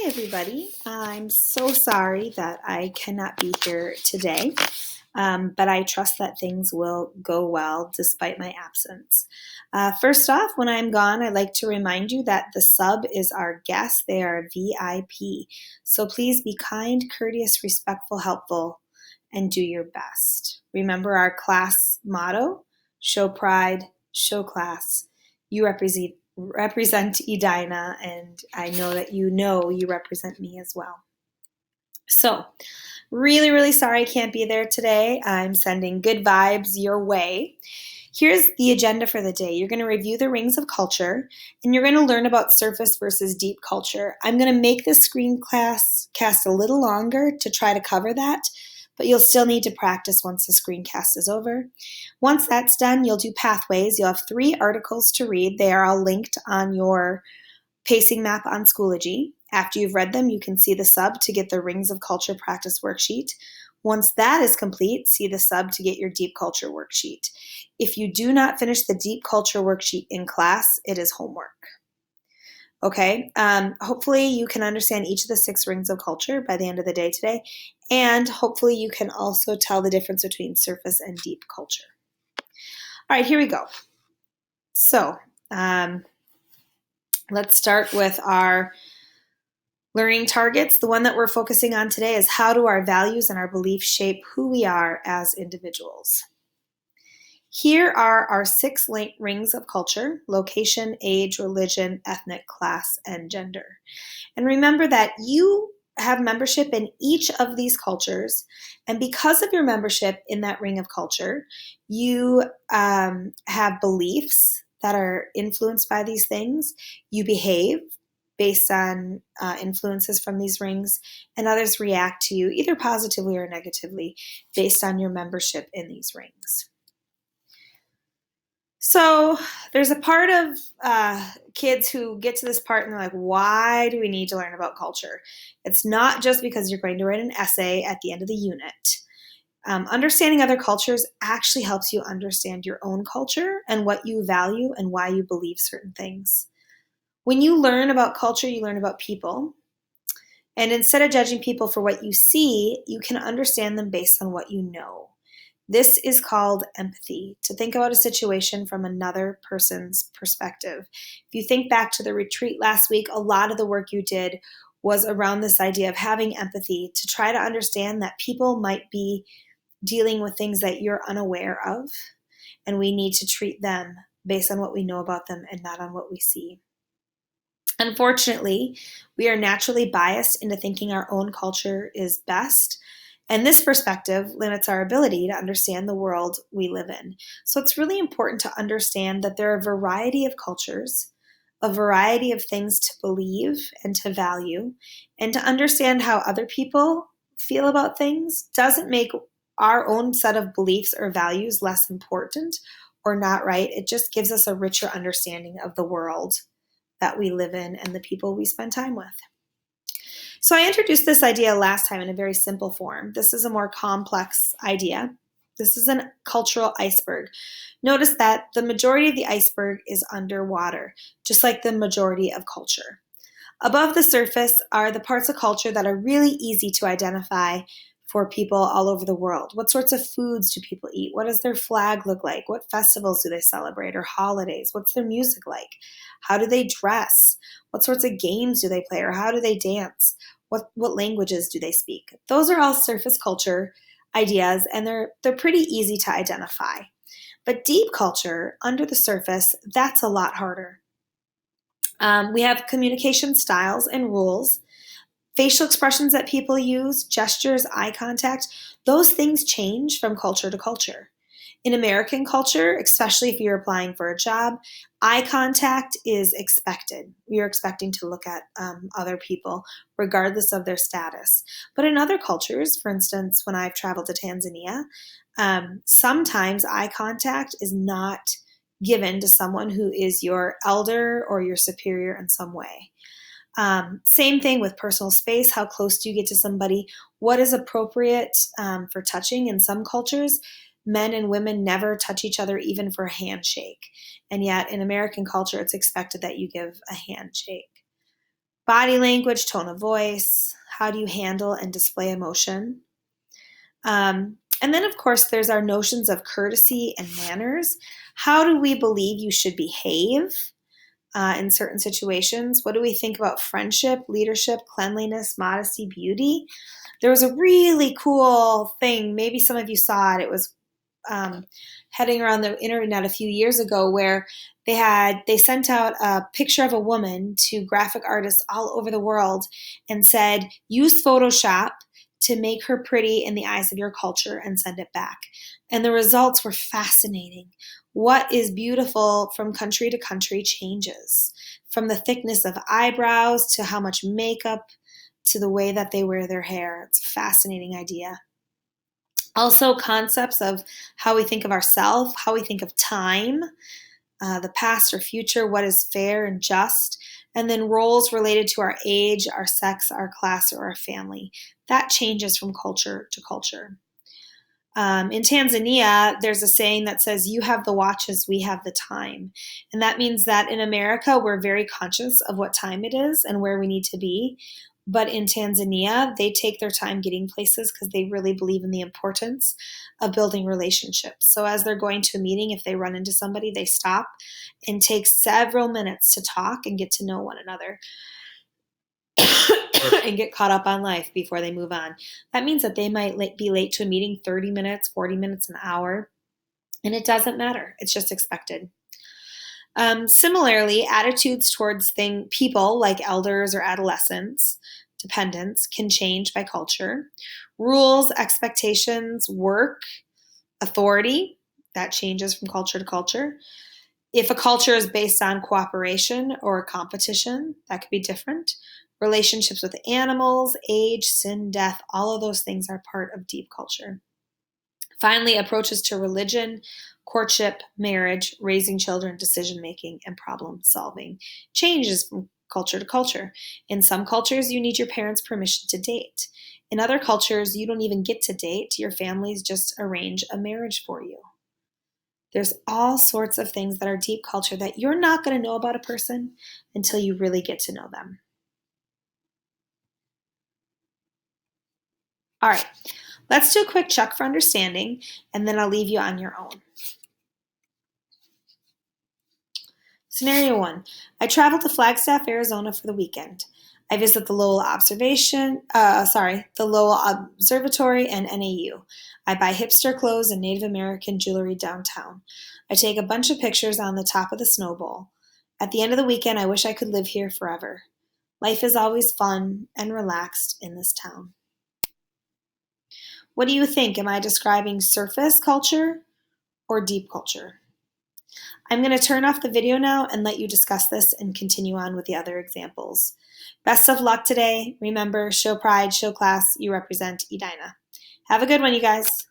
Hi, everybody. I'm so sorry that I cannot be here today, but I trust that things will go well despite my absence. First off, when I'm gone, I'd like to remind you that the sub is our guest. They are VIP. So please be kind, courteous, respectful, helpful, and do your best. Remember our class motto: show pride, show class. You represent Edina, and I know you represent me as well. So, really, really sorry I can't be there today. I'm sending good vibes your way. Here's the agenda for the day. You're going to review the rings of culture, and you're going to learn about surface versus deep culture. I'm going to make this screen class cast a little longer to try to cover that, but you'll still need to practice once the screencast is over. Once that's done, you'll do pathways. You'll have 3 articles to read. They are all linked on your pacing map on Schoology. After you've read them, you can see the sub to get the Rings of Culture practice worksheet. Once that is complete, see the sub to get your deep culture worksheet. If you do not finish the deep culture worksheet in class, it is homework. Okay, hopefully you can understand each of the 6 rings of culture by the end of the day today, and hopefully you can also tell the difference between surface and deep culture. All right, here we go. So let's start with our learning targets. The one that we're focusing on today is how do our values and our beliefs shape who we are as individuals? Here are our 6 rings of culture: location, age, religion, ethnic, class, and gender. And remember that you have membership in each of these cultures, and because of your membership in that ring of culture, you have beliefs that are influenced by these things. You behave based on influences from these rings, and others react to you either positively or negatively based on your membership in these rings. So there's a part of kids who get to this part and they're like, why do we need to learn about culture? It's not just because you're going to write an essay at the end of the unit. Understanding other cultures actually helps you understand your own culture and what you value and why you believe certain things. When you learn about culture, you learn about people. And instead of judging people for what you see, you can understand them based on what you know. This is called empathy, to think about a situation from another person's perspective. If you think back to the retreat last week, a lot of the work you did was around this idea of having empathy to try to understand that people might be dealing with things that you're unaware of, and we need to treat them based on what we know about them and not on what we see. Unfortunately, we are naturally biased into thinking our own culture is best, and this perspective limits our ability to understand the world we live in. So it's really important to understand that there are a variety of cultures, a variety of things to believe and to value, and to understand how other people feel about things doesn't make our own set of beliefs or values less important or not right. It just gives us a richer understanding of the world that we live in and the people we spend time with. So I introduced this idea last time in a very simple form. This is a more complex idea. This is a cultural iceberg. Notice that the majority of the iceberg is underwater, just like the majority of culture. Above the surface are the parts of culture that are really easy to identify for people all over the world. What sorts of foods do people eat? What does their flag look like? What festivals do they celebrate or holidays? What's their music like? How do they dress? What sorts of games do they play or how do they dance? What languages do they speak? Those are all surface culture ideas, and they're pretty easy to identify. But deep culture, under the surface, that's a lot harder. We have communication styles and rules, facial expressions that people use, gestures, eye contact. Those things change from culture to culture. In American culture, especially if you're applying for a job, eye contact is expected. You're expecting to look at other people regardless of their status. But in other cultures, for instance, when I've traveled to Tanzania, sometimes eye contact is not given to someone who is your elder or your superior in some way. Same thing with personal space. How close do you get to somebody? What is appropriate for touching? In some cultures, men and women never touch each other even for a handshake. And yet in American culture, it's expected that you give a handshake. Body language, tone of voice, how do you handle and display emotion? And then, of course, there's our notions of courtesy and manners. How do we believe you should behave in certain situations? What do we think about friendship, leadership, cleanliness, modesty, beauty? There was a really cool thing. Maybe some of you saw it. It was heading around the internet a few years ago where they sent out a picture of a woman to graphic artists all over the world and said, use Photoshop to make her pretty in the eyes of your culture and send it back. And the results were fascinating. What is beautiful from country to country changes, from the thickness of eyebrows to how much makeup to the way that they wear their hair. It's a fascinating idea. Also, concepts of how we think of ourselves, how we think of time, the past or future, what is fair and just, and then roles related to our age, our sex, our class, or our family. That changes from culture to culture. In Tanzania, there's a saying that says, you have the watches, we have the time. And that means that in America, we're very conscious of what time it is and where we need to be. But in Tanzania, they take their time getting places because they really believe in the importance of building relationships. So as they're going to a meeting, if they run into somebody, they stop and take several minutes to talk and get to know one another and get caught up on life before they move on. That means that they might be late to a meeting 30 minutes, 40 minutes, an hour, and it doesn't matter. It's just expected. Similarly, attitudes towards people like elders or adolescents, dependents, can change by culture. Rules, expectations, work, authority, that changes from culture to culture. If a culture is based on cooperation or competition, that could be different. Relationships with animals, age, sin, death, all of those things are part of deep culture. Finally, approaches to religion, courtship, marriage, raising children, decision making, and problem solving changes from culture to culture. In some cultures, you need your parents' permission to date. In other cultures, you don't even get to date. Your families just arrange a marriage for you. There's all sorts of things that are deep culture that you're not going to know about a person until you really get to know them. All right, let's do a quick check for understanding, and then I'll leave you on your own. Scenario 1. I travel to Flagstaff, Arizona for the weekend. I visit the Lowell Observatory and NAU. I buy hipster clothes and Native American jewelry downtown. I take a bunch of pictures on the top of the Snow Bowl. At the end of the weekend, I wish I could live here forever. Life is always fun and relaxed in this town. What do you think? Am I describing surface culture or deep culture? I'm going to turn off the video now and let you discuss this and continue on with the other examples. Best of luck today. Remember, show pride, show class. You represent Edina. Have a good one, you guys.